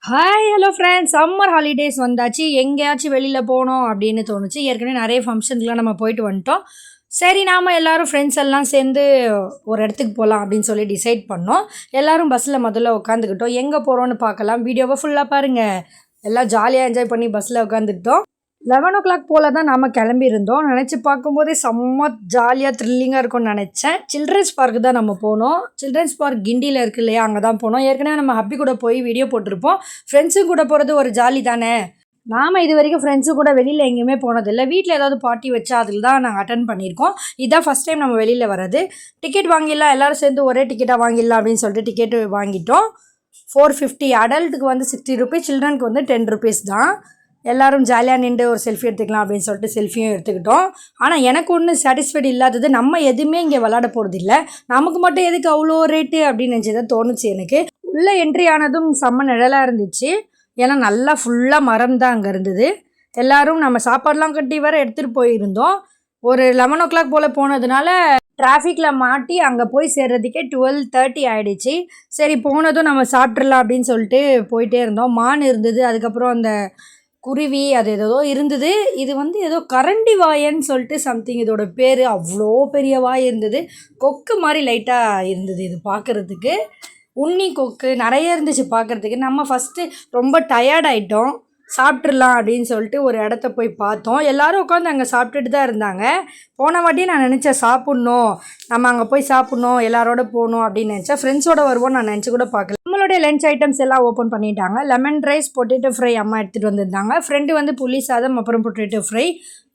Hi hello friends, summer holidays வந்தாச்சு. எங்கேயாச்சும் வெளியில் போகணும் அப்படின்னு தோணுச்சு. ஏற்கனவே நிறைய ஃபங்க்ஷனுக்குலாம் நம்ம போயிட்டு வந்துட்டோம். சரி, நாம் எல்லோரும் ஃப்ரெண்ட்ஸ் எல்லாம் சேர்ந்து ஒரு இடத்துக்கு போகலாம் அப்படின்னு சொல்லி டிசைட் பண்ணோம். எல்லோரும் பஸ்ஸில் முதல்ல உட்காந்துக்கிட்டோம். எங்கே போகிறோன்னு பார்க்கலாம். வீடியோவை ஃபுல்லாக பாருங்கள். எல்லாம் ஜாலியாக என்ஜாய் பண்ணி பஸ்ஸில் உட்காந்துக்கிட்டோம். 11 o'clock போல் தான் நாம் கிளம்பியிருந்தோம். நினச்சி பார்க்கும்போதே செம்ம ஜாலியாக த்ரில்லிங்காக இருக்கும்னு நினச்சேன். சில்ட்ரன்ஸ் பார்க்கு தான் நம்ம போனோம். சில்ட்ரன்ஸ் பார்க் கிண்டியில் இருக்குது இல்லையா, அங்கே தான் போனோம். ஏற்கனவே நம்ம ஹப்பி கூட போய் வீடியோ போட்டிருப்போம். ஃப்ரெண்ட்ஸும் கூட போகிறது ஒரு ஜாலி தானே. நாம் இது வரைக்கும் ஃப்ரெண்ட்ஸு கூட வெளியில் எங்கேயுமே போனதில்லை. வீட்டில் ஏதாவது பார்ட்டி வச்சா அதில் தான் நாங்கள் அட்டன் பண்ணியிருக்கோம். இதுதான் ஃபஸ்ட் டைம் நம்ம வெளியில் வர்றது. டிக்கெட் வாங்கிடலாம், எல்லோரும் சேர்ந்து ஒரே டிக்கெட்டாக வாங்கிடலாம் அப்படின்னு சொல்லிட்டு டிக்கெட்டு வாங்கிட்டோம். 450. அடல்ட்டுக்கு வந்து 60 rupees, சில்ட்ரனுக்கு வந்து 10 rupees தான். எல்லோரும் ஜாலியாக நின்று ஒரு செல்ஃபி எடுத்துக்கலாம் அப்படின்னு சொல்லிட்டு செல்ஃபியும் எடுத்துக்கிட்டோம். ஆனால் எனக்கு ஒன்றும் சாட்டிஸ்ஃபைடு இல்லாதது, நம்ம எதுவுமே இங்கே விளாட போகிறது இல்லை, நமக்கு மட்டும் எதுக்கு அவ்வளோ ரேட்டு அப்படின்னு நினச்சதான் தோணுச்சு எனக்கு. உள்ளே என்ட்ரி ஆனதும் செம்ம நிழலாக இருந்துச்சு. ஏன்னா நல்லா ஃபுல்லாக மரம் தான் அங்கே இருந்தது. எல்லோரும் நம்ம சாப்பாடெலாம் கட்டி வர எடுத்துகிட்டு போயிருந்தோம். ஒரு 11 o'clock போல் போனதுனால டிராஃபிக்கில் மாட்டி அங்கே போய் சேர்றதுக்கே 12:30 ஆகிடுச்சு. சரி, போனதும் நம்ம சாப்பிட்றலாம் அப்படின்னு சொல்லிட்டு போயிட்டே இருந்தோம். மான் இருந்தது, அதுக்கப்புறம் அந்த குருவி, அது ஏதோ இருந்தது. இது வந்து ஏதோ கரண்டி வாயன்னு சொல்லிட்டு சம்திங் இதோட பேர். அவ்வளோ பெரிய வாய் இருந்தது. கொக்கு மாதிரி லைட்டாக இருந்தது இது பார்க்குறதுக்கு. உண்ணி கொக்கு நிறைய இருந்துச்சு பார்க்குறதுக்கு. நம்ம ஃபஸ்ட்டு ரொம்ப டயர்ட் ஆகிட்டோம். சாப்பிட்றலாம் அப்படின்னு சொல்லிட்டு ஒரு இடத்த போய் பார்த்தோம். எல்லோரும் உட்காந்து அங்கே சாப்பிட்டுட்டு தான் இருந்தாங்க. போன வாட்டியும் நான் நினச்சேன் சாப்பிட்ணும், நம்ம அங்கே போய் சாப்பிட்ணும், எல்லாரோட போகணும் அப்படின்னு நினச்சேன். ஃப்ரெண்ட்ஸோடு வருவோம் நான் நினச்சி கூட பார்க்கல. நம்மளுடைய லஞ்ச் ஐட்டம்ஸ் எல்லாம் ஓப்பன் பண்ணிட்டாங்க. லெமன் ரைஸ், பொட்டேட்டோ ஃப்ரை அம்மா எடுத்துகிட்டு வந்திருந்தாங்க. ஃப்ரெண்டு வந்து புளி சாதம், அப்புறம் பொட்டேட்டோ ஃப்ரை.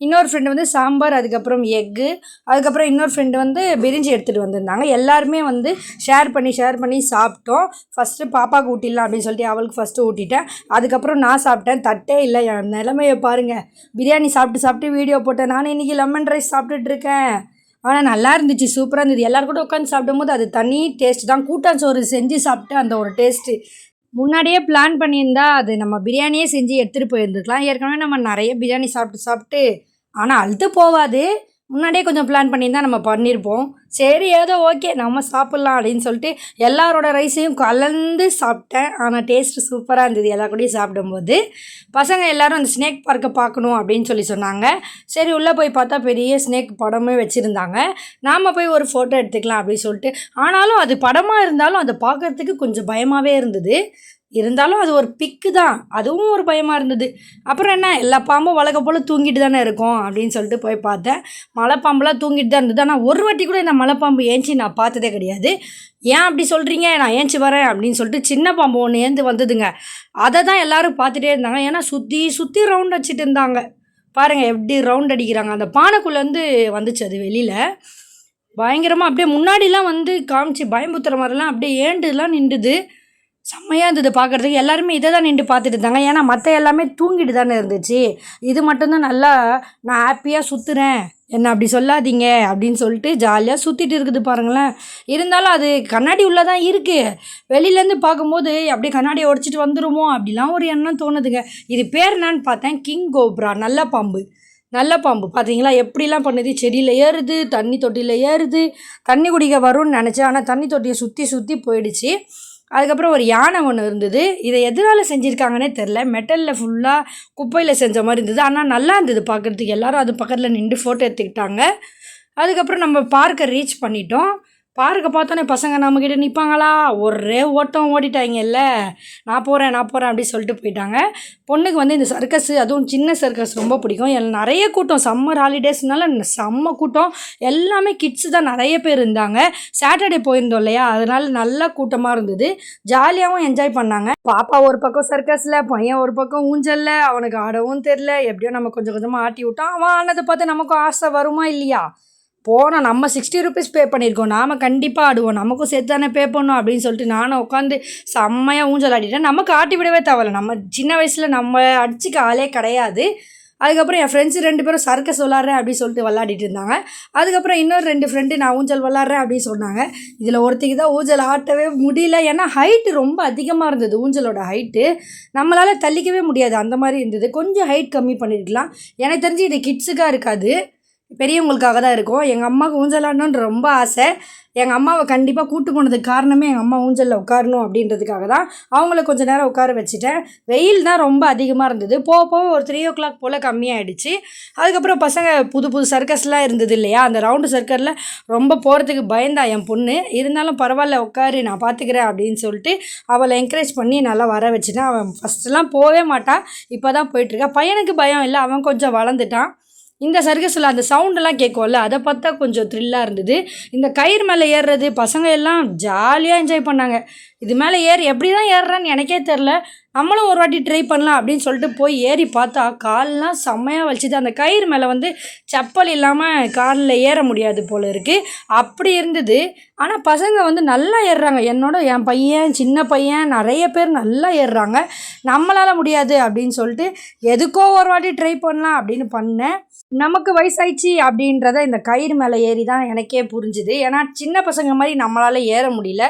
இன்னொரு ஃப்ரெண்டு வந்து சாம்பார், அதுக்கப்புறம் எக்கு, அதுக்கப்புறம் இன்னொரு ஃப்ரெண்டு வந்து பிரிஞ்சி எடுத்துகிட்டு வந்திருந்தாங்க. எல்லாருமே வந்து ஷேர் பண்ணி சாப்பிட்டோம். ஃபஸ்ட்டு பாப்பாவுக்கு ஊட்டிடலாம் அப்படின்னு சொல்லிட்டு அவளுக்கு ஃபஸ்ட்டு ஊட்டிட்டேன். அதுக்கப்புறம் நான் சாப்பிட்டேன். தட்டே இல்லை. என் நிலைமையை பாருங்கள். பிரியாணி சாப்பிட்டு வீடியோ போட்டேன். நான் இன்றைக்கி லெமன் ரைஸ் சாப்பிட்டுட்ருக்கேன். ஆனால் நல்லா இருந்துச்சு, சூப்பராக இருந்தது. எல்லோரும் கூட உட்காந்து சாப்பிடும்போது அது தனி டேஸ்ட் தான். கூட்டாஞ்சோறு செஞ்சு சாப்பிட்டு அந்த ஒரு டேஸ்ட்டு. முன்னாடியே பிளான் பண்ணியிருந்தா அது நம்ம பிரியாணியே செஞ்சு எடுத்துகிட்டு போயிருந்துருக்கலாம். ஏற்கனவே நம்ம நிறைய பிரியாணி சாப்பிட்டு ஆனால் அழுத்து போகாது. முன்னாடியே கொஞ்சம் பிளான் பண்ணியிருந்தால் நம்ம பண்ணியிருப்போம். சரி, ஏதோ ஓகே, நம்ம சாப்பிட்லாம் அப்படின்னு சொல்லிட்டு எல்லாரோட ரைஸையும் கலந்து சாப்பிட்டேன். ஆனால் டேஸ்ட்டு சூப்பராக இருந்தது எல்லா கூடயும் சாப்பிடும்போது. பசங்க எல்லோரும் அந்த ஸ்னேக் பார்க்கை பார்க்கணும் அப்படின்னு சொல்லி சொன்னாங்க. சரி, உள்ளே போய் பார்த்தா பெரிய ஸ்னேக் படமே வச்சுருந்தாங்க. நாம் போய் ஒரு ஃபோட்டோ எடுத்துக்கலாம் அப்படின்னு சொல்லிட்டு. ஆனாலும் அது படமாக இருந்தாலும் அதை பார்க்குறதுக்கு கொஞ்சம் பயமாகவே இருந்தது. இருந்தாலும் அது ஒரு பிக்கு தான், அதுவும் ஒரு பயமாக இருந்தது. அப்புறம் என்ன, எல்லா பாம்பும் வழக்க போல் தூங்கிட்டு தானே இருக்கும் அப்படின்னு சொல்லிட்டு போய் பார்த்தேன். மலைப்பாம்புலாம் தூங்கிட்டு தான் இருந்தது. ஆனால் ஒரு வாட்டி கூட இந்த மலைப்பாம்பு ஏஞ்சி நான் பார்த்ததே கிடையாது. ஏன் அப்படி சொல்கிறீங்க, நான் ஏஞ்சி வரேன் அப்படின்னு சொல்லிட்டு சின்ன பாம்பு ஒன்று ஏந்து வந்ததுங்க. அதை தான் எல்லோரும் பார்த்துட்டே இருந்தாங்க. ஏன்னா சுற்றி ரவுண்ட் அடிச்சிட்டு இருந்தாங்க. பாருங்கள் எப்படி ரவுண்ட் அடிக்கிறாங்க. அந்த பானைக்குள்ளேருந்து வந்துச்சு அது வெளியில். பயங்கரமாக அப்படியே முன்னாடிலாம் வந்து காமிச்சு பயம்புத்துற மாதிரிலாம் அப்படியே ஏண்டுலாம் நின்றுது. செம்மையாக இருந்தது பார்க்குறதுக்கு. எல்லாருமே இதை தான் நின்று பார்த்துட்டு இருந்தாங்க. ஏன்னா மற்ற எல்லாமே தூங்கிட்டு தானே இருந்துச்சு. இது மட்டும்தான் நல்லா நான் ஹாப்பியாக சுற்றுறேன், என்ன அப்படி சொல்லாதீங்க அப்படின்னு சொல்லிட்டு ஜாலியாக சுற்றிட்டு இருக்குது பாருங்களேன். இருந்தாலும் அது கண்ணாடி உள்ளே தான் இருக்குது. வெளியிலேருந்து பார்க்கும்போது அப்படியே கண்ணாடியை உடச்சிட்டு வந்துடுமோ அப்படிலாம் ஒரு எண்ணம் தோணுதுங்க. இது பேர் என்னான்னு பார்த்தேன், கிங் கோப்ரா. நல்ல பாம்பு பார்த்தீங்களா எப்படிலாம் பண்ணுது. செடியில் ஏறுது, தண்ணி தொட்டியில் ஏறுது. தண்ணி குடிக்க வரும்னு நினச்சேன், ஆனால் தண்ணி தொட்டியை சுற்றி போயிடுச்சு. அதுக்கப்புறம் ஒரு யானை ஒன்று இருந்தது. இதை எதனால் செஞ்சுருக்காங்கன்னே தெரில. மெட்டலில் ஃபுல்லாக குப்பையில் செஞ்ச மாதிரி இருந்தது. ஆனால் நல்லா இருந்தது பார்க்குறதுக்கு. எல்லோரும் அது பக்கத்தில் நின்று ஃபோட்டோ எடுத்துக்கிட்டாங்க. அதுக்கப்புறம் நம்ம பார்க்கை ரீச் பண்ணிட்டோம். பார்க்கை பார்த்தோன்னே பசங்க நம்மக்கிட்ட நிற்பாங்களா, ஒரே ஓட்டம் ஓடிட்டாங்கல்ல. நான் போகிறேன் அப்படி சொல்லிட்டு போயிட்டாங்க. பொண்ணுக்கு வந்து இந்த சர்க்கஸு, அதுவும் சின்ன சர்க்கஸ் ரொம்ப பிடிக்கும். நிறைய கூட்டம், சம்மர் ஹாலிடேஸ்னால செம்ம கூட்டம். எல்லாமே கிட்ஸு தான் நிறைய பேர் இருந்தாங்க. சாட்டர்டே போயிருந்தோம் இல்லையா, அதனால் நல்லா கூட்டமாக இருந்தது. ஜாலியாகவும் என்ஜாய் பண்ணாங்க. பாப்பா ஒரு பக்கம் சர்க்கஸில், பையன் ஒரு பக்கம் ஊஞ்சலில். அவனுக்கு ஆடவும் தெரில. எப்படியோ நம்ம கொஞ்சம் கொஞ்சமாக ஆட்டி விட்டான். அவன் ஆனதை பார்த்து நமக்கும் ஆசை வருமா இல்லையா. போனால் நம்ம 60 rupees பே பண்ணியிருக்கோம், நாம் கண்டிப்பாக ஆடுவோம், நமக்கும் சேர்த்து தானே பே பண்ணோம் அப்படின்னு சொல்லிட்டு நானும் உட்காந்து செம்மையாக ஊஞ்சல் ஆடிட்டேன். நமக்கு ஆட்டி விடவே தேவையில்ல. நம்ம சின்ன வயசில் நம்ம அடிச்சுக்க ஆளே கிடையாது. அதுக்கப்புறம் என் ஃப்ரெண்ட்ஸு 2 பேரும் சர்க்கஸ் விளாட்றேன் அப்படின்னு சொல்லிட்டு விளாடிட்டு இருந்தாங்க. அதுக்கப்புறம் இன்னொரு 2 ஃப்ரெண்டு நான் ஊஞ்சல் விளாட்றேன் அப்படின்னு சொன்னாங்க. இதில் ஒருத்திக்கு தான் ஊஞ்சல் ஆட்டவே முடியல. ஏன்னா ஹைட்டு ரொம்ப அதிகமாக இருந்தது. ஊஞ்சலோட ஹைட்டு நம்மளால் தள்ளிக்கவே முடியாது, அந்த மாதிரி இருந்தது. கொஞ்சம் ஹைட் கம்மி பண்ணியிருக்கலாம். எனக்கு தெரிஞ்சு இது கிட்ஸுக்காக இருக்காது. பெரியவங்களுக்காக தான் இருக்கும். எங்கள் அம்மாவுக்கு ஊஞ்சல் ஆடணுன்ற ரொம்ப ஆசை. எங்கள் அம்மாவை கண்டிப்பாக கூட்டு போனதுக்கு காரணமே எங்கள் அம்மா ஊஞ்சலில் உட்காரணும் அப்படின்றதுக்காக தான் அவங்கள கொஞ்சம் நேரம் உட்கார வச்சுட்டேன். வெயில் தான் ரொம்ப அதிகமாக இருந்தது. போக போக ஒரு 3 o'clock போல் கம்மியாகிடுச்சு. அதுக்கப்புறம் பசங்க புது புது சர்க்கஸ்லாம் இருந்தது இல்லையா, அந்த ரவுண்டு சர்க்கரில் ரொம்ப போகிறதுக்கு பயந்தா என் பொண்ணு. இருந்தாலும் பரவாயில்ல உட்காரு, நான் பார்த்துக்கிறேன் அப்படின்னு சொல்லிட்டு அவளை என்கரேஜ் பண்ணி நல்லா வர வச்சுட்டேன். அவன் ஃபஸ்ட்டெல்லாம் போகவே மாட்டான், இப்போ தான் போயிட்டுருக்கா. பையனுக்கு பயம் இல்லை, அவன் கொஞ்சம் வளர்ந்துட்டான். இந்த சர்க்கஸில் அந்த சவுண்டெல்லாம் கேட்கும்ல, அதை பார்த்தா கொஞ்சம் த்ரில்லாக இருந்தது. இந்த கயிறு மேலே ஏறுறது பசங்க எல்லாம் ஜாலியாக என்ஜாய் பண்ணாங்க. இது மேலே ஏறி எப்படி தான் ஏறுறான்னு எனக்கே தெரில. நம்மளும் ஒரு வாட்டி ட்ரை பண்ணலாம் அப்படின்னு சொல்லிட்டு போய் ஏறி பார்த்தா கால்லாம் செம்மையாக வலிச்சுது. அந்த கயிறு மேலே வந்து செப்பல் இல்லாமல் காலில் ஏற முடியாது போல் இருக்குது, அப்படி இருந்தது. ஆனால் பசங்க வந்து நல்லா ஏறுறாங்க. என் பையன், சின்ன பையன், நிறைய பேர் நல்லா ஏறுறாங்க. நம்மளால் முடியாது அப்படின்னு சொல்லிட்டு எதுக்கோ ஒரு வாட்டி ட்ரை பண்ணலாம் அப்படின்னு பண்ணேன். நமக்கு வயசாயிடுச்சு அப்படின்றத இந்த கயிறு மேலே ஏறி தான் எனக்கே புரிஞ்சுது. ஏன்னா சின்ன பசங்க மாதிரி நம்மளால் ஏற முடியல.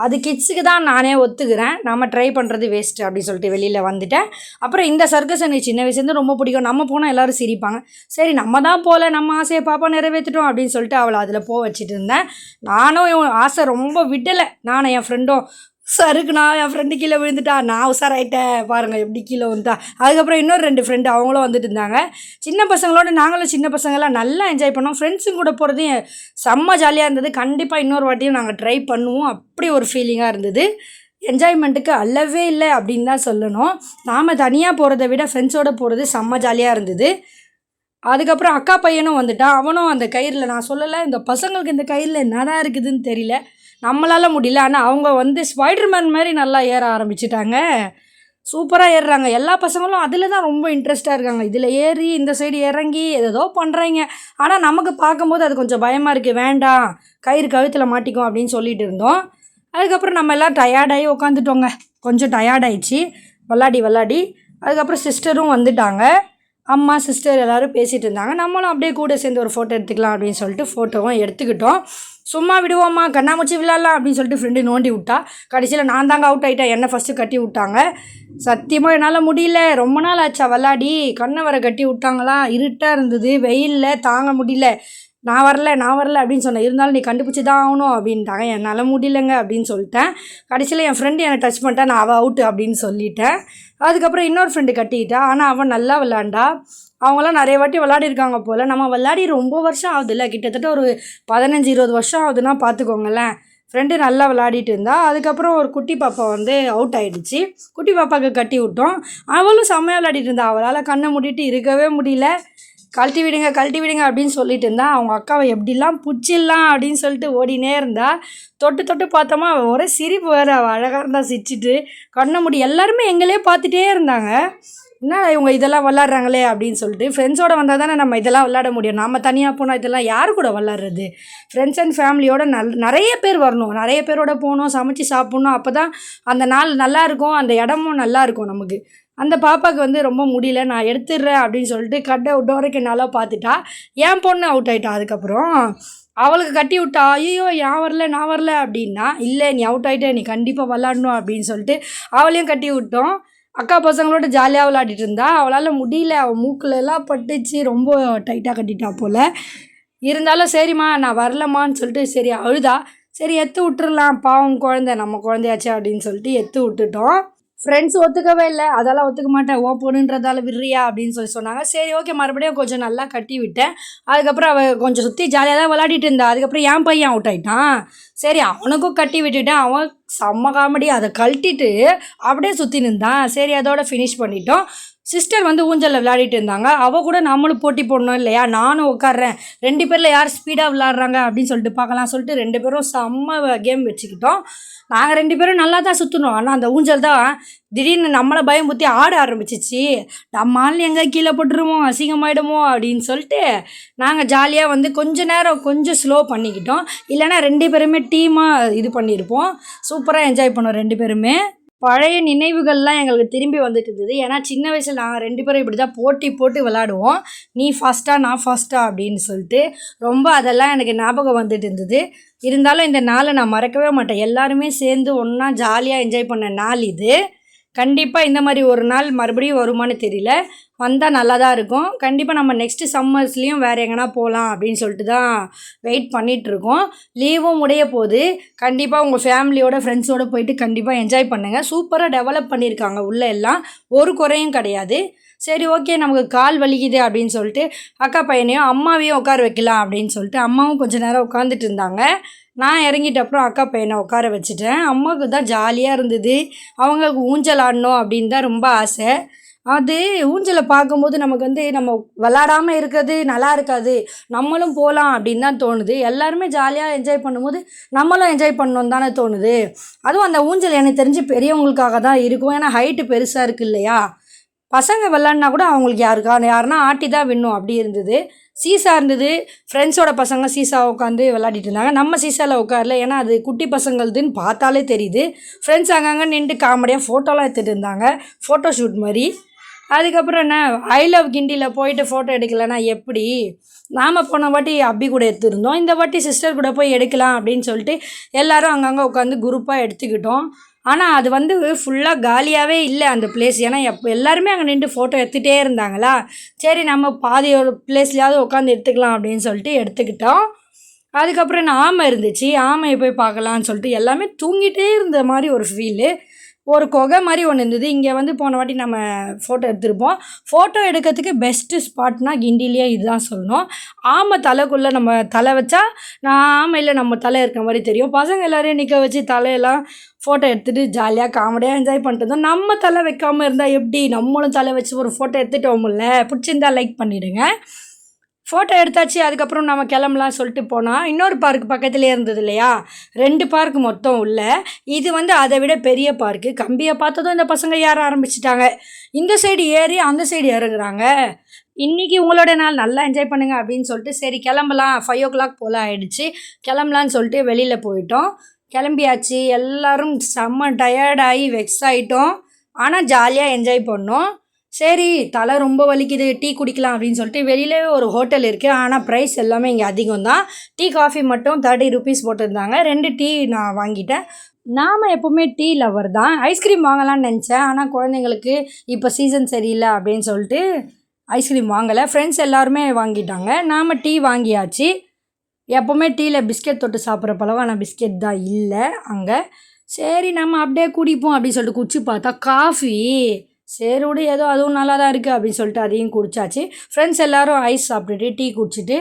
அது கிட்ஸுக்கு தான் நானே ஒத்துக்கிறேன், நம்ம ட்ரை பண்ணுறது வேஸ்ட்டு அப்படின்னு சொல்லிட்டு வெளியில் வந்துட்டேன். அப்புறம் இந்த சர்க்கஸ் எனக்கு சின்ன வயசுலேருந்து ரொம்ப பிடிக்கும். நம்ம போனால் எல்லோரும் சிரிப்பாங்க. சரி நம்ம தான் போகல, நம்ம ஆசையை பாப்பா நிறைவேற்றிட்டோம் அப்படின்னு சொல்லிட்டு அவளை அதில் வச்சுட்டு இருந்தேன். நானும் ஆசை ரொம்ப விடலை. நானும் என் ஃப்ரெண்டும் சருக்குண்ணா, என் ஃப்ரெண்டு கீழே விழுந்துட்டா, நான் உஷாராயிட்டேன் பாருங்கள் எப்படி கீழே வந்துட்டா. அதுக்கப்புறம் இன்னொரு 2 ஃப்ரெண்டு அவங்களும் வந்துட்டு இருந்தாங்க. சின்ன பசங்களோட நாங்களும் சின்ன பசங்களாம் நல்லா என்ஜாய் பண்ணோம். ஃப்ரெண்ட்ஸுங்க கூட போகிறது செம்ம ஜாலியாக இருந்தது. கண்டிப்பாக இன்னொரு வாட்டியும் நாங்கள் ட்ரை பண்ணுவோம். அப்படி ஒரு ஃபீலிங்காக இருந்தது. என்ஜாய்மெண்ட்டுக்கு அல்லவே இல்லை அப்படின்னு தான் சொல்லணும். நாம் தனியாக போகிறத விட ஃப்ரெண்ட்ஸோடு போகிறது செம்ம ஜாலியாக இருந்தது. அதுக்கப்புறம் அக்கா பையனும் வந்துட்டான். அவனும் அந்த கயிறில், நான் சொல்லலை இந்த பசங்களுக்கு இந்த கயிறில் என்னடா இருக்குதுன்னு தெரியல, நம்மளால் முடியல. ஆனால் அவங்க வந்து ஸ்பைடர்மேன் மாதிரி நல்லா ஏற ஆரம்பிச்சிட்டாங்க. சூப்பராக ஏறுறாங்க. எல்லா பசங்களும் அதில் தான் ரொம்ப இன்ட்ரெஸ்ட்டாக இருக்காங்க. இதில் ஏறி இந்த சைடு இறங்கி ஏதோ பண்ணுறாங்க. ஆனால் நமக்கு பார்க்கும்போது அது கொஞ்சம் பயமாக இருக்குது. வேண்டாம், கயிறு கழுத்தில் மாட்டிக்கும் அப்படின்னு சொல்லிட்டு இருந்தோம். அதுக்கப்புறம் நம்ம எல்லாம் டயர்டாகி உட்காந்துட்டோங்க. கொஞ்சம் டயர்டாயிடுச்சு விளாடி. அதுக்கப்புறம் சிஸ்டரும் வந்துட்டாங்க. அம்மா சிஸ்டர் எல்லோரும் பேசிகிட்டு இருந்தாங்க. நம்மளும் அப்படியே கூட சேர்ந்து ஒரு ஃபோட்டோ எடுத்துக்கலாம் அப்படின்னு சொல்லிட்டு ஃபோட்டோவும் எடுத்துக்கிட்டோம். சும்மா விடுவோம்மா, கண்ணாமூச்சி விளாட்லாம் அப்படின்னு சொல்லிட்டு ஃப்ரெண்டு நோண்டி விட்டா. கடைசியில் நான் தாங்க அவுட் ஆகிட்டேன். என்னை ஃபஸ்ட்டு கட்டி விட்டாங்க. சத்தியமாக என்னால் முடியல, ரொம்ப நாள் ஆச்சா விளாடி. கண்ணை வர கட்டி விட்டாங்களா, இருட்டாக இருந்தது, வெயிலில் தாங்க முடியல. நான் வரல அப்படின்னு சொன்னேன். இருந்தாலும் நீ கண்டுபிடிச்சி தான் ஆகணும் அப்படின்ட்டாங்க. என்னால் முடியலைங்க அப்படின்னு சொல்லிட்டேன். கடைசியில் என் ஃப்ரெண்டு என்னை டச் பண்ணிட்டா, நான் அவள் அவுட்டு அப்படின்னு சொல்லிட்டேன். அதுக்கப்புறம் இன்னொரு ஃப்ரெண்டு கட்டிக்கிட்டா. ஆனால் அவன் நல்லா விளாண்டா. அவங்களாம் நிறைய வாட்டி விளாடிருக்காங்க போல். நம்ம விளாடி ரொம்ப வருஷம் ஆகுதுல்ல, கிட்டத்தட்ட ஒரு 15-20 வருஷம் ஆகுதுன்னா பார்த்துக்கோங்களேன். ஃப்ரெண்டு நல்லா விளாடிட்டு இருந்தா. அதுக்கப்புறம் ஒரு குட்டி பாப்பா வந்து அவுட் ஆகிடுச்சு. குட்டி பாப்பாவுக்கு கட்டி விட்டோம். அவளும் செம்மையாக விளாடிட்டு இருந்தா. அவளால் கண்ணை மூடிட்டு இருக்கவே முடியல. கழட்டி விடுங்க அப்படின்னு சொல்லிட்டு இருந்தா. அவங்க அக்காவை எப்படிலாம் பிடிச்சிடலாம் அப்படின்னு சொல்லிட்டு ஓடினே இருந்தா. தொட்டு பார்த்தோமா, ஒரே சிரிப்பு வேறு. அவள் அழகாக இருந்தா சிரிச்சிட்டு. கண்ணை மூடி எல்லாருமே எங்களே பார்த்துட்டே இருந்தாங்க. என்ன இவங்க இதெல்லாம் விளாட்றாங்களே அப்படின்னு சொல்லிட்டு. ஃப்ரெண்ட்ஸோடு வந்தால் தானே நம்ம இதெல்லாம் விளாட முடியும். நம்ம தனியாக போனால் இதெல்லாம் யார் கூட விளாட்றது? ஃப்ரெண்ட்ஸ் அண்ட் ஃபேமிலியோட நிறைய பேர் வரணும், நிறைய பேரோட போகணும், சமைச்சு சாப்பிட்ணும். அப்போ தான் அந்த நாள் நல்லாயிருக்கும், அந்த இடமும் நல்லாயிருக்கும் நமக்கு. அந்த பாப்பாவுக்கு வந்து ரொம்ப முடியல, நான் எடுத்துடுறேன் அப்படின்னு சொல்லிட்டு கடை விட்ட வரைக்கும் நல்லா பார்த்துட்டா. என் பொண்ணு அவுட் ஆகிட்டா. அதுக்கப்புறம் அவளுக்கு கட்டி விட்டா. ஐயோ நான் வரல அப்படின்னா. இல்லை நீ அவுட் ஆகிட்ட, நீ கண்டிப்பாக விளாடணும் அப்படின்னு சொல்லிட்டு அவளையும் கட்டி விட்டோம். அக்கா பசங்களோட ஜாலியாக விளாடிட்டு இருந்தா. அவளால் முடியல, அவள் மூக்கிலெல்லாம் பட்டுச்சு, ரொம்ப டைட்டாக கட்டிட்டா போல். இருந்தாலும் சரிம்மா நான் வரலம்மான்னு சொல்லிட்டு சரி அழுதா. சரி எத்து விட்டுறலாம், பாவம் குழந்தை, நம்ம குழந்தையாச்சு அப்படின்னு சொல்லிட்டு எத்து விட்டுட்டோம். ஃப்ரெண்ட்ஸ் ஒத்துக்கவே இல்லை. அதெல்லாம் ஒத்துக்க மாட்டேன், ஓ பொண்ணுன்றதால விடுறியா அப்படின்னு சொன்னாங்க. சரி ஓகே, மறுபடியும் கொஞ்சம் நல்லா கட்டி விட்டேன். அதுக்கப்புறம் அவள் கொஞ்சம் சுற்றி ஜாலியாக தான் விளாடிட்டு இருந்தா. அதுக்கப்புறம் என் பையன் அவுட் ஆகிட்டான். சரி அவனுக்கும் கட்டி விட்டுட்டேன். அவன் செம்ம காமெடி, அதை கழட்டிட்டு அப்படியே சுற்றி நின்றான். சரி அதோட ஃபினிஷ் பண்ணிட்டோம். சிஸ்டர் வந்து ஊஞ்சலில் விளையாடிட்டு இருந்தாங்க. அவள் கூட நம்மளும் போட்டி போடணும் இல்லையா, நானும் உட்காடுறேன். 2 பேரில் யார் ஸ்பீடாக விளாட்றாங்க அப்படின்னு சொல்லிட்டு பார்க்கலாம் சொல்லிட்டு 2 பேரும் செம்ம கேம் வச்சுக்கிட்டோம். நாங்கள் 2 பேரும் நல்லா தான் சுற்றணும். ஆனால் அந்த ஊஞ்சல் தான் திடீர்னு நம்மளை பயமுறுத்தி ஆட ஆரம்பிச்சிச்சு. நம்ம ஆள் எங்கே கீழே போட்டுருமோ, அசிங்கமாயிடுமோ அப்படின்னு சொல்லிட்டு நாங்கள் ஜாலியாக வந்து கொஞ்ச நேரம் கொஞ்சம் ஸ்லோ பண்ணிக்கிட்டோம். இல்லைனா 2 பேருமே டீமாக இது பண்ணியிருப்போம். சூப்பராக என்ஜாய் பண்ணோம் 2 பேருமே. பழைய நினைவுகள்லாம் எங்களுக்கு திரும்பி வந்துட்டு இருந்தது. ஏன்னா சின்ன வயசில் நாங்கள் 2 பேரும் இப்படி தான் போட்டி போட்டு விளாடுவோம். நீ ஃபஸ்ட்டா நான் ஃபஸ்ட்டா அப்படின்னு சொல்லிட்டு ரொம்ப அதெல்லாம் எனக்கு ஞாபகம் வந்துட்டு இருந்தது. இருந்தாலும் இந்த நாளை நான் மறக்கவே மாட்டேன். எல்லாருமே சேர்ந்து ஒன்றா ஜாலியாக என்ஜாய் பண்ண நாள் இது. கண்டிப்பாக இந்த மாதிரி ஒரு நாள் மறுபடியும் வருமானு தெரியல. வந்தால் நல்லா தான் இருக்கும். கண்டிப்பாக நம்ம நெக்ஸ்ட்டு சம்மர்ஸ்லேயும் வேறு எங்கேனா போகலாம் அப்படின்னு சொல்லிட்டு தான் வெயிட் பண்ணிகிட்ருக்கோம். லீவும் முடிய போகுது. கண்டிப்பாக உங்கள் ஃபேமிலியோட ஃப்ரெண்ட்ஸோடு போயிட்டு கண்டிப்பாக என்ஜாய் பண்ணுங்கள். சூப்பராக டெவலப் பண்ணியிருக்காங்க உள்ளே எல்லாம், ஒரு குறையும் கிடையாது. சரி ஓகே, நமக்கு கால் வலிக்குது அப்படின்னு சொல்லிட்டு அக்கா பையனையும் அம்மாவையும் உட்கார வைக்கலாம் அப்படின்னு சொல்லிட்டு அம்மாவும் கொஞ்சம் நேரம் உட்காந்துட்டு இருந்தாங்க. நான் இறங்கிட்ட அப்புறம் அக்கா பையனை உட்கார வச்சுட்டேன். அம்மாவுக்கு தான் ஜாலியாக இருந்தது. அவங்களுக்கு ஊஞ்சல் ஆடணும் அப்படின்னு தான் ரொம்ப ஆசை. அது ஊஞ்சலை பார்க்கும்போது நமக்கு நம்ம விளாடாமல் இருக்கிறது நல்லா இருக்காது. நம்மளும் போகலாம் அப்படின்னு தான் தோணுது. எல்லாருமே ஜாலியாக என்ஜாய் பண்ணும்போது நம்மளும் என்ஜாய் பண்ணணுன்னு தானே தோணுது. அதுவும் அந்த ஊஞ்சல் எனக்கு தெரிஞ்சு பெரியவங்களுக்காக தான் இருக்கும். ஏன்னா ஹைட்டு பெருசாக இருக்குது இல்லையா. பசங்க விளாட்னா கூட அவங்களுக்கு யாருன்னா ஆட்டி தான் விடணும் அப்படி இருந்தது. சீசா இருந்தது. ஃப்ரெண்ட்ஸோட பசங்க சீசா உட்காந்து விளாடிட்டு இருந்தாங்க. நம்ம சீசாவில் உட்காரல, ஏன்னா அது குட்டி பசங்களுதுன்னு பார்த்தாலே தெரியுது. ஃப்ரெண்ட்ஸ் அங்கங்கே நின்று காமெடியாக ஃபோட்டோலாம் எடுத்துகிட்டு இருந்தாங்க, ஃபோட்டோ ஷூட் மாதிரி. அதுக்கப்புறம் என்ன, ஐ லவ் கிண்டியில் போயிட்டு ஃபோட்டோ எடுக்கலைன்னா எப்படி? நாம் போன வாட்டி அபி கூட எடுத்துருந்தோம், இந்த வாட்டி சிஸ்டர் கூட போய் எடுக்கலாம் அப்படின்னு சொல்லிட்டு எல்லோரும் அங்கங்கே உட்காந்து குரூப்பாக எடுத்துக்கிட்டோம். ஆனால் அது ஃபுல்லாக காலியாகவே இல்லை அந்த பிளேஸ். ஏன்னா எல்லாருமே அங்கே நின்று ஃபோட்டோ எடுத்துகிட்டே இருந்தாங்களா. சரி நம்ம பாதி ஒரு பிளேஸ்லையாவது உட்காந்து எடுத்துக்கலாம் அப்படின்னு சொல்லிட்டு எடுத்துக்கிட்டோம். அதுக்கப்புறம் என்ன, ஆமை இருந்துச்சு. ஆமையை போய் பார்க்கலான்னு சொல்லிட்டு எல்லாமே தூங்கிட்டே இருந்த மாதிரி ஒரு ஃபீலு. ஒரு குகை மாதிரி ஒன்று இருந்தது. இங்கே போன வாட்டி நம்ம ஃபோட்டோ எடுத்திருப்போம். ஃபோட்டோ எடுக்கிறதுக்கு பெஸ்ட்டு ஸ்பாட்னால் கிண்டிலேயே இதுதான் சொல்லணும். ஆமை தலைக்குள்ளே நம்ம தலை வச்சா ஆமையில் நம்ம தலை இருக்கிற மாதிரி தெரியும். பசங்க எல்லோரையும் நிற்க வச்சு தலையெல்லாம் ஃபோட்டோ எடுத்துகிட்டு ஜாலியாக காமெடியாக என்ஜாய் பண்ணிட்டு இருந்தோம். நம்ம தலை வைக்காமல் இருந்தால் எப்படி? நம்மளும் தலை வச்சு ஒரு ஃபோட்டோ எடுத்துகிட்டோம்ல. பிடிச்சிருந்தா லைக் பண்ணிவிடுங்க. ஃபோட்டோ எடுத்தாச்சு. அதுக்கப்புறம் நம்ம கிளம்பலாம் சொல்லிட்டு போனால் இன்னொரு பார்க்கு பக்கத்துலேயே இருந்தது இல்லையா. 2 பார்க்கு மொத்தம் உள்ள. இது அதை விட பெரிய பார்க்கு. கம்பியை பார்த்ததும் இந்த பசங்க ஏற ஆரம்பிச்சிட்டாங்க. இந்த சைடு ஏறி அந்த சைடு இறங்குறாங்க. இன்றைக்கி உங்களோட நாள் நல்லா என்ஜாய் பண்ணுங்கள் அப்படின்னு சொல்லிட்டு சரி கிளம்பலாம், 5 o'clock போல் ஆகிடுச்சு. கிளம்பலான்னு சொல்லிட்டு வெளியில் போயிட்டோம். கிளம்பியாச்சு. எல்லோரும் செம்ம டயர்டாகி வெக்ஸ் ஆகிட்டோம். ஆனால் ஜாலியாக என்ஜாய் பண்ணோம். சரி தலை ரொம்ப வலிக்குது, டீ குடிக்கலாம் அப்படின்னு சொல்லிட்டு வெளியிலே ஒரு ஹோட்டல் இருக்குது. ஆனால் ப்ரைஸ் எல்லாமே இங்கே அதிகம் தான். டீ காஃபி மட்டும் 30 rupees போட்டிருந்தாங்க. 2 டீ நான் வாங்கிட்டேன். நாம் எப்போவுமே டீ லவர் தான். ஐஸ்கிரீம் வாங்கலான்னு நினச்சேன், ஆனால் குழந்தைங்களுக்கு இப்போ சீசன் சரியில்லை அப்படின்னு சொல்லிட்டு ஐஸ்கிரீம் வாங்கலை. ஃப்ரெண்ட்ஸ் எல்லாருமே வாங்கிட்டாங்க. நாம் டீ வாங்கியாச்சு. எப்போவுமே டீயில் பிஸ்கெட் தொட்டு சாப்பிட்ற பழக்கம், ஆனால் பிஸ்கெட் தான் இல்லை அங்கே. சரி நம்ம அப்படியே குடிப்போம் அப்படின்னு சொல்லிட்டு குடிச்சு பார்த்தா காஃபி. சரி விடு, ஏதோ அதுவும் நல்லா தான் இருக்குது அப்படின்னு சொல்லிட்டு அதையும் குடித்தாச்சு. ஃப்ரெண்ட்ஸ் எல்லோரும் ஐஸ் சாப்பிட்டுட்டு டீ குடிச்சிட்டு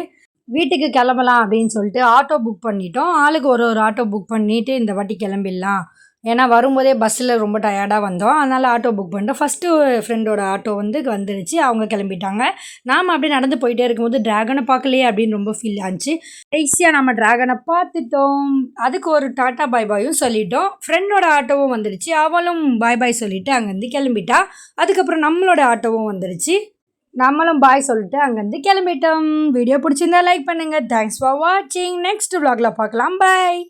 வீட்டுக்கு கிளம்பலாம் அப்படின்னு சொல்லிட்டு ஆட்டோ புக் பண்ணிட்டோம். ஆளுக்கு ஒரு ஆட்டோ புக் பண்ணிவிட்டு இந்த வாட்டி கிளம்பிடலாம். ஏன்னா வரும்போதே பஸ்ஸில் ரொம்ப டயர்டாக வந்தோம். அதனால் ஆட்டோ புக் பண்ணிட்டோம். ஃபஸ்ட்டு ஃப்ரெண்டோட ஆட்டோ வந்துருச்சு. அவங்க கிளம்பிட்டாங்க. நாம் அப்படியே நடந்து போயிட்டே இருக்கும்போது ட்ராகனை பார்க்கலையே அப்படின்னு ரொம்ப ஃபீல் ஆச்சு. ஈஸியாக நம்ம ட்ராகனை பார்த்துட்டோம். அதுக்கு ஒரு டாட்டா பாய் பாயும் சொல்லிட்டோம். ஃப்ரெண்டோட ஆட்டோவும் வந்துடுச்சு. அவளும் பாய் பாய் சொல்லிவிட்டு அங்கேருந்து கிளம்பிட்டா. அதுக்கப்புறம் நம்மளோட ஆட்டோவும் வந்துடுச்சு. நம்மளும் பாய் சொல்லிட்டு அங்கேருந்து கிளம்பிட்டோம். வீடியோ பிடிச்சிருந்தா லைக் பண்ணுங்கள். தேங்க்ஸ் ஃபார் வாட்சிங். நெக்ஸ்ட் vlogல பார்க்கலாம். பாய்.